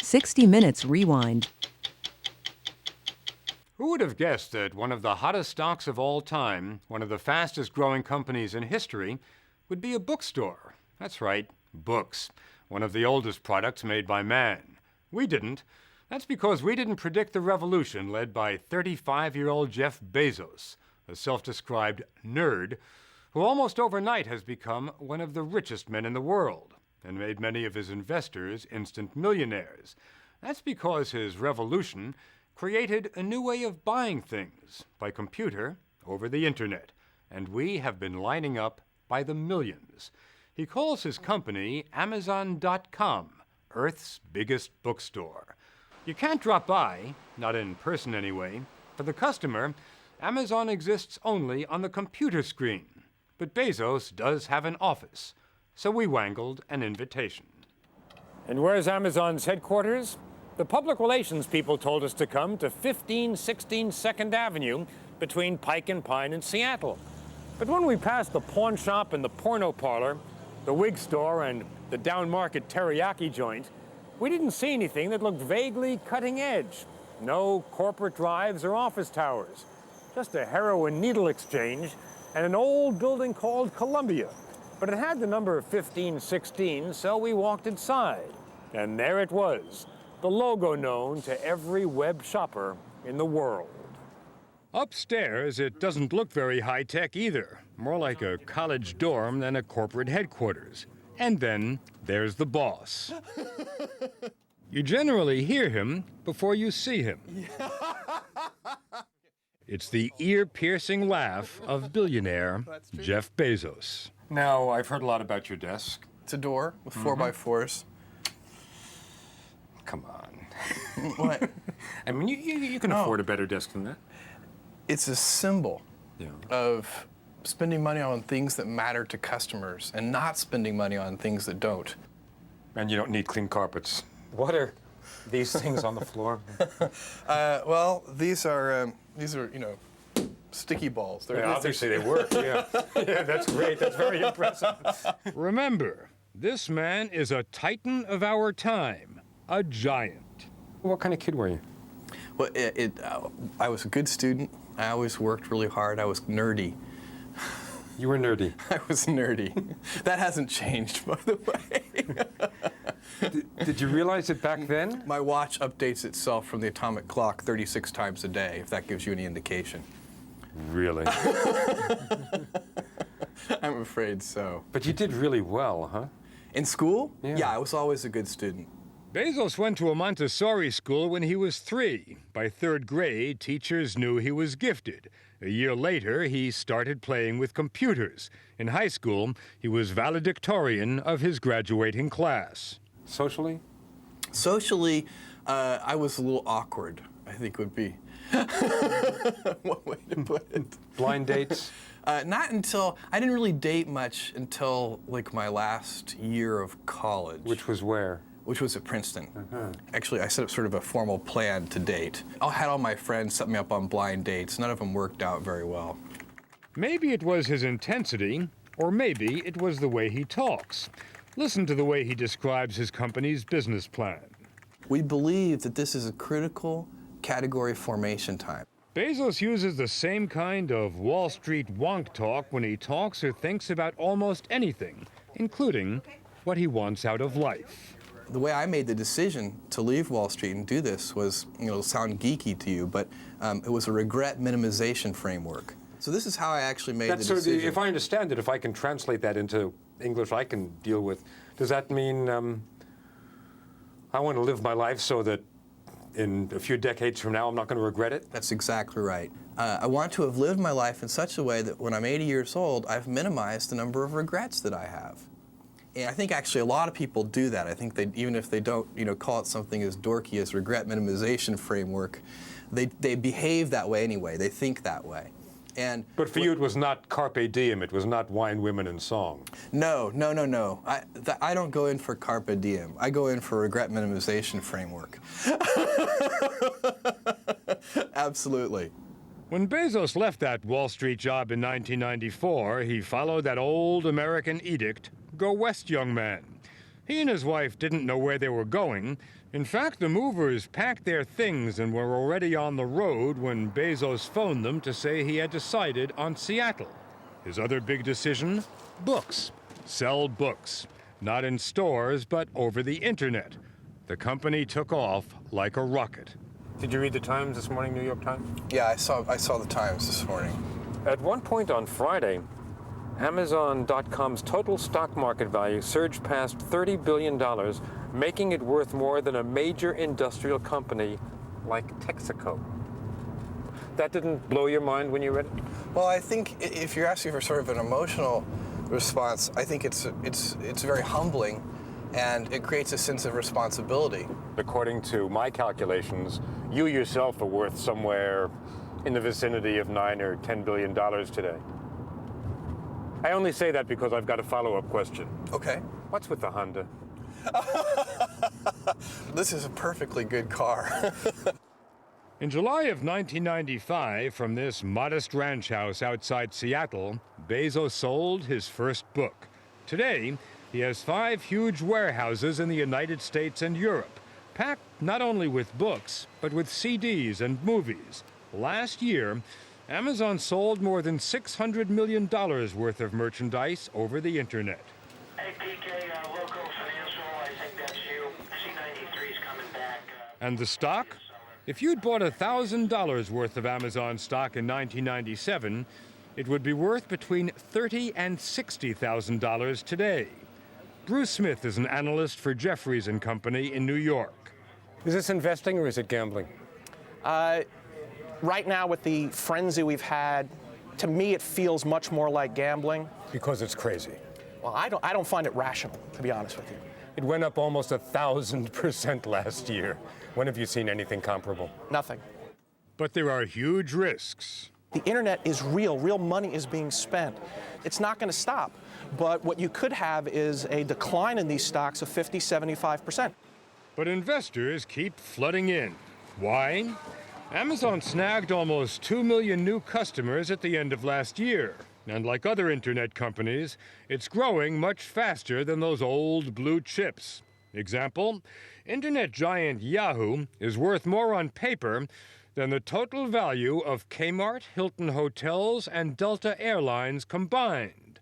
60 Minutes Rewind. Who would have guessed that one of the hottest stocks of all time, one of the fastest growing companies in history, would be a bookstore? That's right, books. One of the oldest products made by man. We didn't. That's because we didn't predict the revolution led by 35-year-old Jeff Bezos, a self-described nerd, who almost overnight has become one of the richest men in the world and made many of his investors instant millionaires. That's because his revolution created a new way of buying things by computer over the internet, and we have been lining up by the millions. He calls his company Amazon.com, Earth's biggest bookstore. You can't drop by, not in person anyway. For the customer, Amazon exists only on the computer screen. But Bezos does have an office, so we wangled an invitation. And where's Amazon's headquarters? The public relations people told us to come to 1516 2nd Avenue between Pike and Pine in Seattle. But when we passed the pawn shop and the porno parlor, the wig store and the down-market teriyaki joint, we didn't see anything that looked vaguely cutting edge. No corporate drives or office towers, just a heroin needle exchange and an old building called Columbia. But it had the number 1516, so we walked inside. And there it was, the logo known to every web shopper in the world. Upstairs, it doesn't look very high-tech either. More like a college dorm than a corporate headquarters. And then there's the boss. You generally hear him before you see him. It's the ear-piercing laugh of billionaire Jeff Bezos. Now, I've heard a lot about your desk. It's a door with 4x4s. Come on. What? I mean, you can afford a better desk than that. It's a symbol of spending money on things that matter to customers and not spending money on things that don't. And you don't need clean carpets. What are these things on the floor? Well, these are sticky balls. Obviously they work, yeah. Yeah, that's great. That's very impressive. Remember, this man is a titan of our time, a giant. What kind of kid were you? Well, I was a good student. I always worked really hard. I was nerdy. You were nerdy. I was nerdy. That hasn't changed, by the way. Did you realize it back then? My watch updates itself from the atomic clock 36 times a day, if that gives you any indication. Really? I'm afraid so. But you did really well, huh? In school? Yeah, I was always a good student. Bezos went to a Montessori school when he was 3. By 3rd grade, teachers knew he was gifted. A year later, he started playing with computers. In high school, he was valedictorian of his graduating class. Socially? Socially, I was a little awkward, I think would be one way to put it. Blind dates? Not until, I didn't really date much until like my last year of college. Which was where? Which was at Princeton. Actually, I set up sort of a formal plan to date. I had all my friends set me up on blind dates. None of them worked out very well. Maybe it was his intensity, or maybe it was the way he talks. Listen to the way he describes his company's business plan. We believe that this is a critical category formation time. Bezos uses the same kind of Wall Street wonk talk when he talks or thinks about almost anything, including what he wants out of life. The way I made the decision to leave Wall Street and do this was, it'll sound geeky to you, but it was a regret minimization framework. So this is how I actually made the decision. If I understand it, if I can translate that into English I can deal with, does that mean I want to live my life so that in a few decades from now I'm not going to regret it? That's exactly right. I want to have lived my life in such a way that when I'm 80 years old, I've minimized the number of regrets that I have. And I think actually a lot of people do that. I think they, even if they don't, call it something as dorky as regret minimization framework, they behave that way anyway. They think that way. But for you, it was not carpe diem. It was not wine, women, and song. No. I don't go in for carpe diem. I go in for regret minimization framework. Absolutely. When Bezos left that Wall Street job in 1994, he followed that old American edict, go west, young man. He and his wife didn't know where they were going. In fact, the movers packed their things and were already on the road when Bezos phoned them to say he had decided on Seattle. His other big decision? Books. Sell books. Not in stores, but over the internet. The company took off like a rocket. Did you read the Times this morning, New York Times? Yeah, I saw the Times this morning. At one point on Friday, Amazon.com's total stock market value surged past $30 billion, making it worth more than a major industrial company like Texaco. That didn't blow your mind when you read it? Well, I think if you're asking for sort of an emotional response, I think it's very humbling, and it creates a sense of responsibility. According to my calculations, you yourself are worth somewhere in the vicinity of $9 or $10 billion today. I only say that because I've got a follow-up question. Okay. What's with the Honda? This is a perfectly good car. In July of 1995, from this modest ranch house outside Seattle, Bezos sold his first book. Today, he has 5 huge warehouses in the United States and Europe, packed not only with books, but with CDs and movies. Last year, Amazon sold more than $600 million worth of merchandise over the internet. Hey, PK, local financial, I think that's you. C93 is coming back. And the stock? If you'd bought $1,000 worth of Amazon stock in 1997, it would be worth between $30,000 and $60,000 today. Bruce Smith is an analyst for Jefferies & Company in New York. Is this investing or is it gambling? Right now, with the frenzy we've had, to me it feels much more like gambling. Because it's crazy. Well, I don't find it rational, to be honest with you. It went up almost 1,000% last year. When have you seen anything comparable? Nothing. But there are huge risks. The internet is real. Real money is being spent. It's not going to stop. But what you could have is a decline in these stocks of 50, 75%. But investors keep flooding in. Why? Amazon snagged almost 2 million new customers at the end of last year. And like other internet companies, it's growing much faster than those old blue chips. Example, internet giant Yahoo is worth more on paper than the total value of Kmart, Hilton Hotels, and Delta Airlines combined.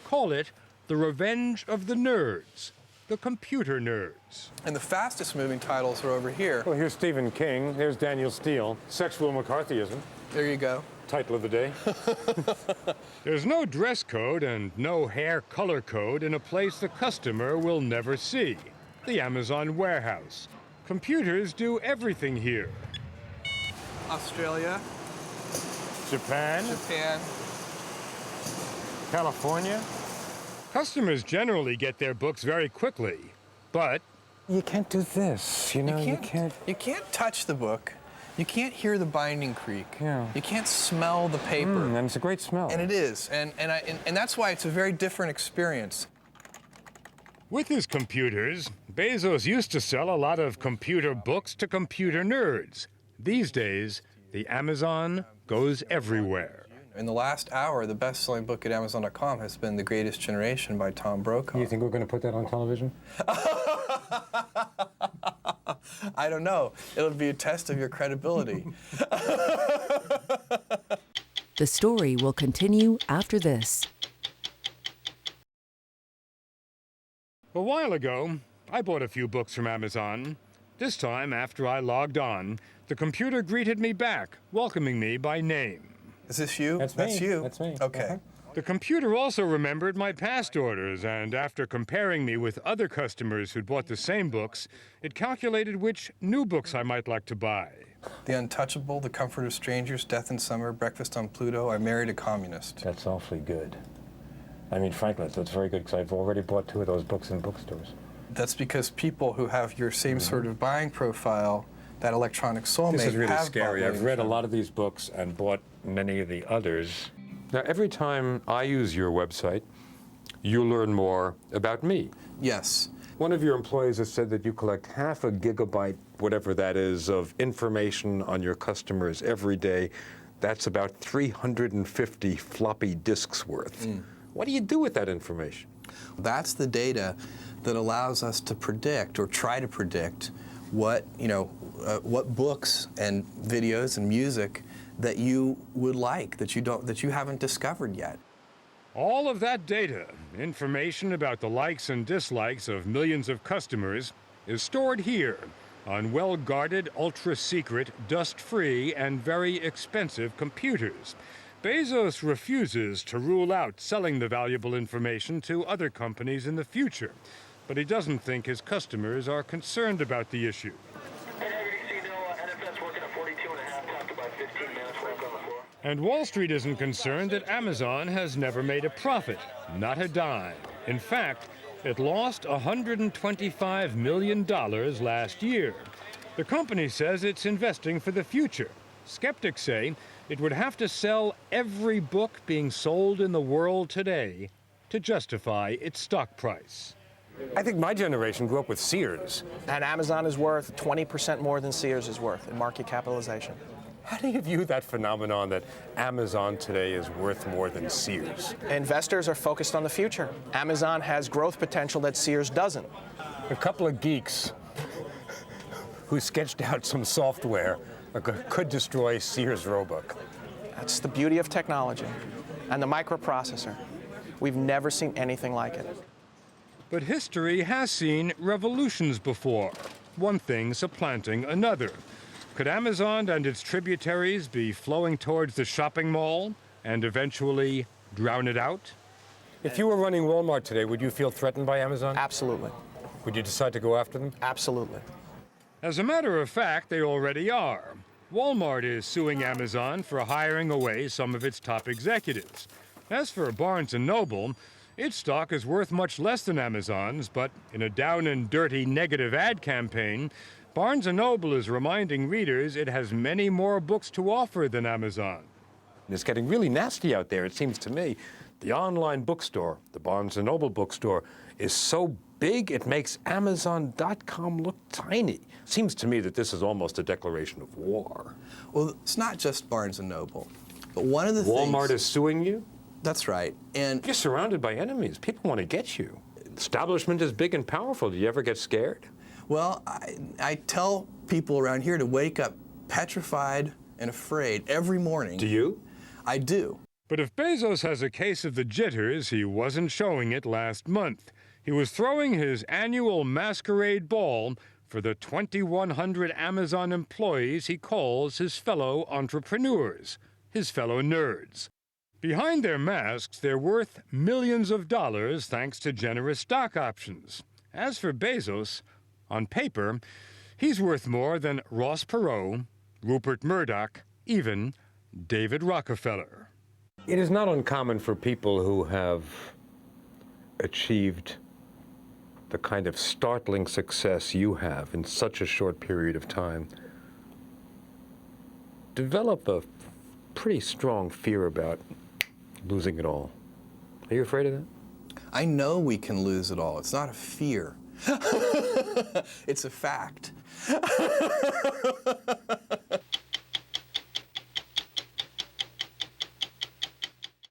Call it the revenge of the nerds. The computer nerds. And the fastest moving titles are over here. Well, here's Stephen King, there's Daniel Steele, Sexual McCarthyism. There you go. Title of the day. There's no dress code and no hair color code in a place the customer will never see. The Amazon warehouse. Computers do everything here. Australia. Japan. California. Customers generally get their books very quickly, but you can't do this, you can't. You can't touch the book. You can't hear the binding creak. Yeah. You can't smell the paper. And it's a great smell. And it is, and that's why it's a very different experience. With his computers, Bezos used to sell a lot of computer books to computer nerds. These days, the Amazon goes everywhere. In the last hour, the best-selling book at Amazon.com has been The Greatest Generation by Tom Brokaw. You think we're going to put that on television? I don't know. It'll be a test of your credibility. The story will continue after this. A while ago, I bought a few books from Amazon. This time, after I logged on, the computer greeted me back, welcoming me by name. Is this you? That's That's me. you? That's me. Okay. Uh-huh. The computer also remembered my past orders, and after comparing me with other customers who'd bought the same books, it calculated which new books I might like to buy. The Untouchable, The Comfort of Strangers, Death in Summer, Breakfast on Pluto, I Married a Communist. That's awfully good. I mean, frankly, that's very good, because I've already bought 2 of those books in bookstores. That's because people who have your same sort of buying profile, that electronic soulmate, This is really have scary. bought I've read a from- lot of these books and bought many of the others. Now, every time I use your website, you learn more about me. Yes. One of your employees has said that you collect half a gigabyte, whatever that is, of information on your customers every day. That's about 350 floppy disks worth. What do you do with that information? That's the data that allows us to predict or try to predict what, what books and videos and music that you would like, that you haven't discovered yet. All of that data, information about the likes and dislikes of millions of customers, is stored here on well-guarded, ultra-secret, dust-free, and very expensive computers. Bezos refuses to rule out selling the valuable information to other companies in the future, but he doesn't think his customers are concerned about the issue. And Wall Street isn't concerned that Amazon has never made a profit, not a dime. In fact, it lost $125 million last year. The company says it's investing for the future. Skeptics say it would have to sell every book being sold in the world today to justify its stock price. I think my generation grew up with Sears. And Amazon is worth 20% more than Sears is worth in market capitalization. How do you view that phenomenon that Amazon today is worth more than Sears? Investors are focused on the future. Amazon has growth potential that Sears doesn't. A couple of geeks who sketched out some software that could destroy Sears Roebuck. That's the beauty of technology and the microprocessor. We've never seen anything like it. But history has seen revolutions before, one thing supplanting another. Could Amazon and its tributaries be flowing towards the shopping mall and eventually drown it out? If you were running Walmart today, would you feel threatened by Amazon? Absolutely. Would you decide to go after them? Absolutely. As a matter of fact, they already are. Walmart is suing Amazon for hiring away some of its top executives. As for Barnes & Noble, its stock is worth much less than Amazon's, but in a down and dirty negative ad campaign, Barnes & Noble is reminding readers it has many more books to offer than Amazon. It's getting really nasty out there, it seems to me. The online bookstore, the Barnes & Noble bookstore, is so big it makes Amazon.com look tiny. Seems to me that this is almost a declaration of war. Well, it's not just Barnes & Noble, but one of the things... Walmart is suing you? That's right. And you're surrounded by enemies. People want to get you. Establishment is big and powerful. Do you ever get scared? Well, I tell people around here to wake up petrified and afraid every morning. Do you? I do. But if Bezos has a case of the jitters, he wasn't showing it last month. He was throwing his annual masquerade ball for the 2,100 Amazon employees he calls his fellow entrepreneurs, his fellow nerds. Behind their masks, they're worth millions of dollars thanks to generous stock options. As for Bezos, on paper, he's worth more than Ross Perot, Rupert Murdoch, even David Rockefeller. It is not uncommon for people who have achieved the kind of startling success you have in such a short period of time develop a pretty strong fear about losing it all. Are you afraid of that? I know we can lose it all. It's not a fear. It's a fact.